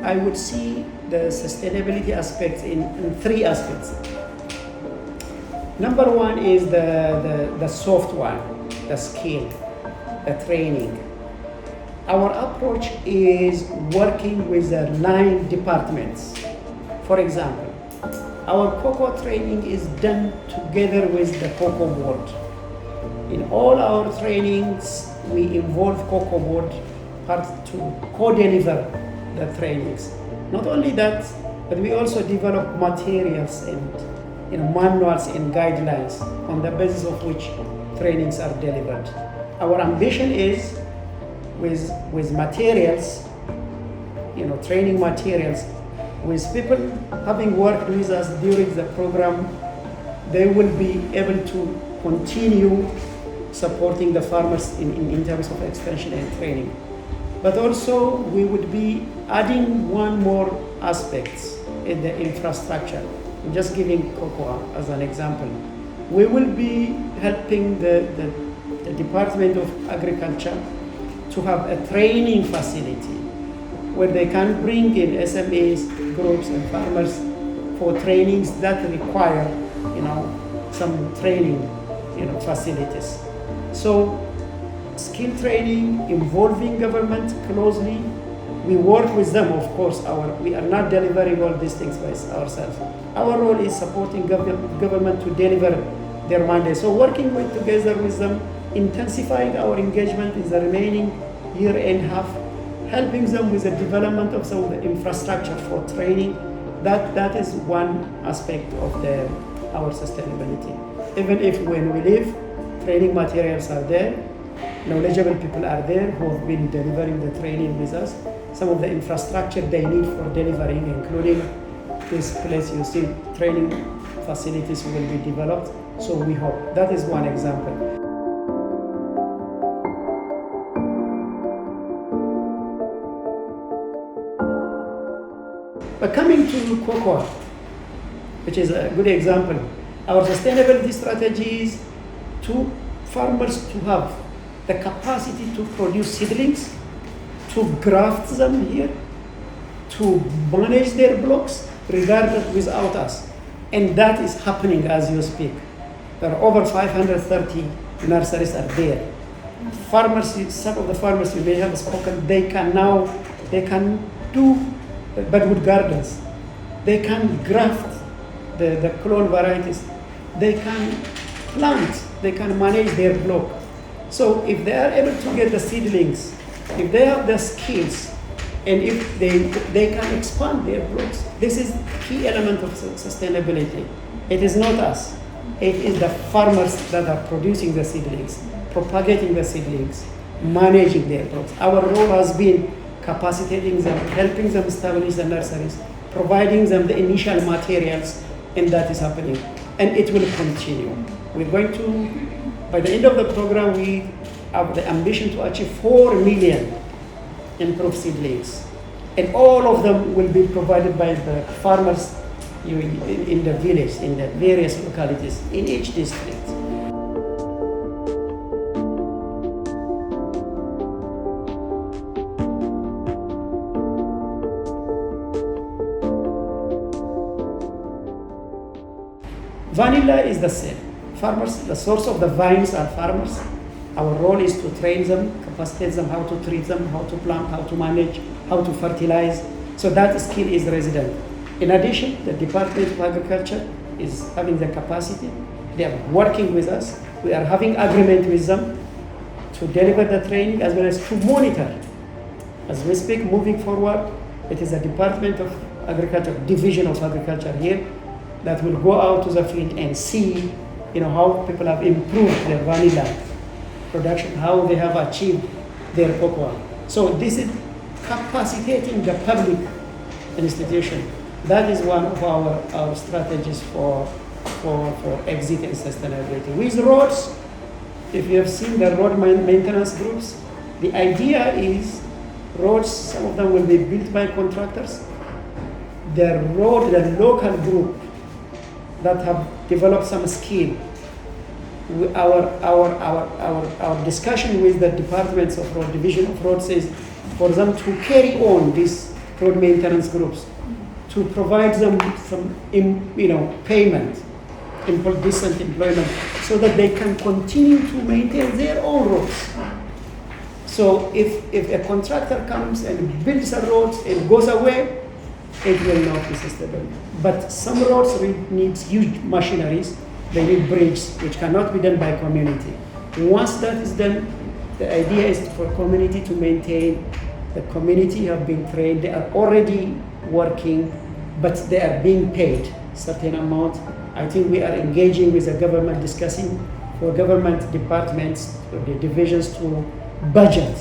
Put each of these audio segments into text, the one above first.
I would see the sustainability aspects in three aspects. Number one is the soft one, the skill, the training. Our approach is working with the 9 departments. For example, our cocoa training is done together with the cocoa board. In all our trainings, we involve cocoa board part to co-deliver the trainings. Not only that, but we also develop materials and manuals and guidelines on the basis of which trainings are delivered. Our ambition is with materials, training materials, with people having worked with us during the program, they will be able to continue supporting the farmers in terms of extension and training. But also we would be adding one more aspect in the infrastructure. I'm just giving cocoa as an example. We will be helping the Department of Agriculture to have a training facility where they can bring in SMEs, groups and farmers for trainings that require, some training, facilities. So skill training involving government closely. We work with them, of course. We are not delivering all these things by ourselves. Our role is supporting government to deliver their mandate. So working together with them, intensifying our engagement in the remaining year and a half, helping them with the development of some of the infrastructure for training. That is one aspect of our sustainability. Even if when we leave, training materials are there, knowledgeable people are there who have been delivering the training with us. Some of the infrastructure they need for delivering, including this place you see, training facilities will be developed. So we hope. That is one example. But coming to cocoa, which is a good example, our sustainability strategy is to farmers to have the capacity to produce seedlings, to graft them here, to manage their blocks, regardless without us. And that is happening as you speak. There are over 530 nurseries are there. Farmers, some of the farmers you may have spoken, they can do budwood gardens. They can graft the clone varieties. They can plant, they can manage their block. So if they are able to get the seedlings, if they have the skills, and if they can expand their blocks, this is key element of sustainability. It is not us. It is the farmers that are producing the seedlings, propagating the seedlings, managing their blocks. Our role has been capacitating them, helping them establish the nurseries, providing them the initial materials, and that is happening. And it will continue. We're going to, by the end of the program, we have the ambition to achieve 4 million improved seedlings. And all of them will be provided by the farmers in the village, in the various localities, in each district. Vanilla is the same. Farmers, the source of the vines are farmers. Our role is to train them, capacitate them, how to treat them, how to plant, how to manage, how to fertilize. So that skill is resident. In addition, the Department of Agriculture is having the capacity. They are working with us. We are having agreement with them to deliver the training as well as to monitor. As we speak, moving forward, it is the Department of Agriculture, Division of Agriculture here, that will go out to the field and see, how people have improved their vanilla production, how they have achieved their cocoa. So this is capacitating the public institution. That is one of our strategies for exit and sustainability. With roads, if you have seen the road maintenance groups, the idea is roads, some of them will be built by contractors. the local group that have developed some skill. Our discussion with the departments of road, division of road, says for them to carry on these road maintenance groups, to provide them some payment, decent employment, so that they can continue to maintain their own roads. So if a contractor comes and builds a road and goes away, it will not be sustainable. But some roads need huge machineries. They need bridges, which cannot be done by community. Once that is done, the idea is for community to maintain. The community have been trained. They are already working, but they are being paid certain amount. I think we are engaging with the government, discussing for government departments, the divisions to budget.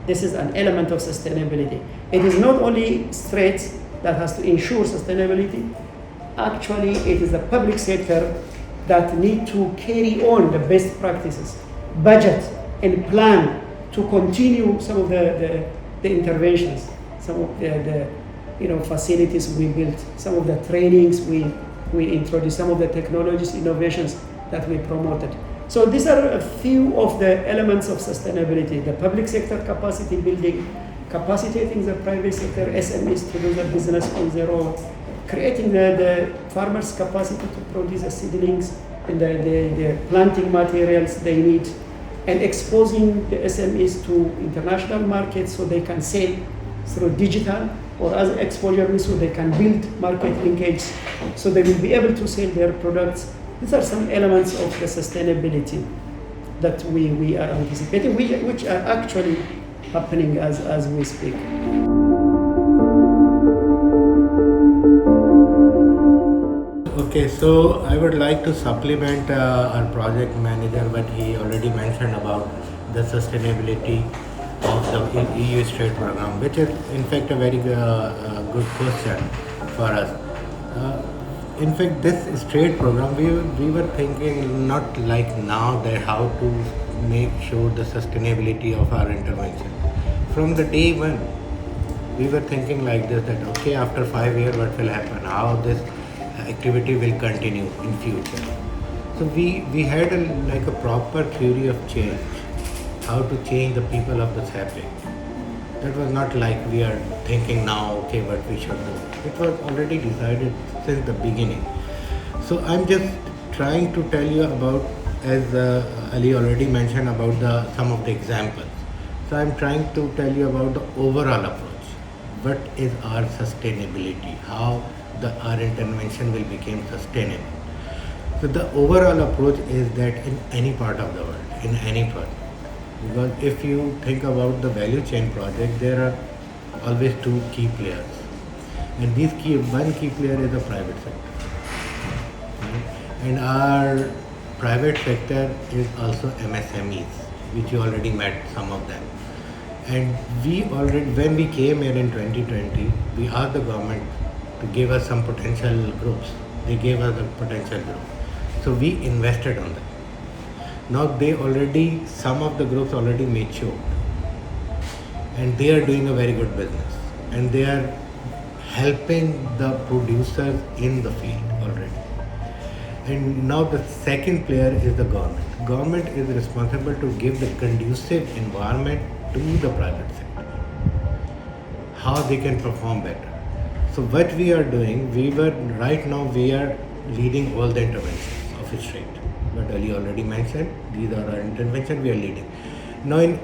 This is an element of sustainability. It is not only STREIT that has to ensure sustainability. Actually, it is the public sector that need to carry on the best practices, budget and plan to continue some of the interventions, some of the facilities we built, some of the trainings we introduced, some of the technologies, innovations that we promoted. So these are a few of the elements of sustainability: the public sector capacity building, capacitating the private sector SMEs to do the business on their own, creating the farmers' capacity to produce the seedlings and the planting materials they need, and exposing the SMEs to international markets so they can sell through digital or other exposure, so they can build market linkage, so they will be able to sell their products. These are some elements of the sustainability that we are anticipating, which are actually happening as we speak. Okay, so I would like to supplement our project manager, what he already mentioned about the sustainability of the EU-STREIT program, which is in fact a very good question for us. In fact, this STREIT program, we were thinking not like now that how to make sure the sustainability of our intervention. From the day one, we were thinking like this, that okay, after 5 years, what will happen? How this activity will continue in future. So we had a proper theory of change, how to change the people of the Sepik. That was not like we are thinking now, okay, what we should do. It was already decided since the beginning. So I'm just trying to tell you about, as Ali already mentioned, about some of the examples. So I'm trying to tell you about the overall approach. What is our sustainability? How our intervention will become sustainable. So the overall approach is that in any part of the world, in any project, because if you think about the value chain project, there are always two key players, and one key player is the private sector, and our private sector is also MSMEs, which you already met some of them. And when we came here in 2020, we asked the government to give us some potential groups. They gave us a potential group. So we invested on them. Now some of the groups already matured, and they are doing a very good business, and they are helping the producers in the field already. And now the second player is the government. Government is responsible to give the conducive environment to the private sector, how they can perform better. So what we are doing, right now we are leading all the interventions of STREIT. What Ali already mentioned, these are our interventions we are leading. Now in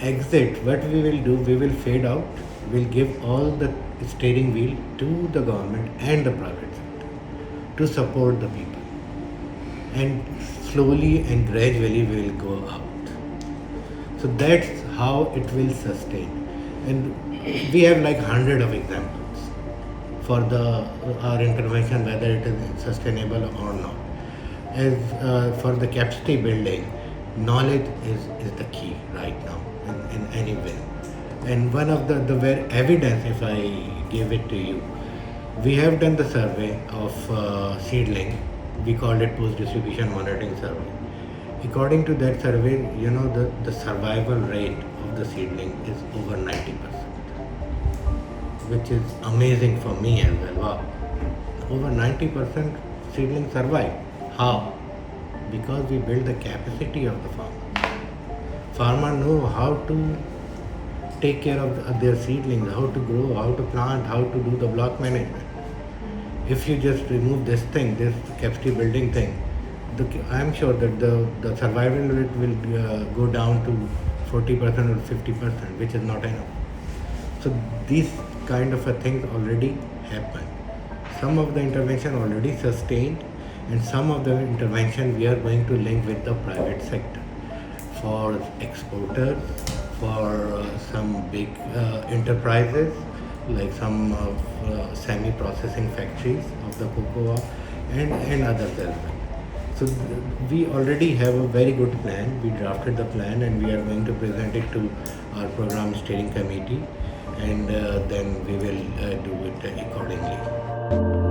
exit, what we will do, we will fade out, we'll give all the steering wheel to the government and the private sector to support the people. And slowly and gradually we will go out. So that's how it will sustain. And we have like 100 of examples for our intervention, whether it is sustainable or not. As for the capacity building, knowledge is the key right now in any way. And one of the very evidence, if I give it to you, we have done the survey of seedling. We called it post-distribution monitoring survey. According to that survey, the survival rate of the seedling is over 90%. which is amazing for me as well. Wow. Over 90% seedlings survive. How? Because we build the capacity of the farmer. Farmer know how to take care of their seedlings, how to grow, how to plant, how to do the block management. If you just remove this thing, this capacity building thing, I am sure that the survival rate will go down to 40% or 50%, which is not enough. So these kind of a things already happen. Some of the intervention already sustained, and some of the intervention we are going to link with the private sector for exporters, for some big enterprises like some semi-processing factories of the cocoa and others as well. So we already have a very good plan. We drafted the plan and we are going to present it to our program steering committee, and then we will do it accordingly.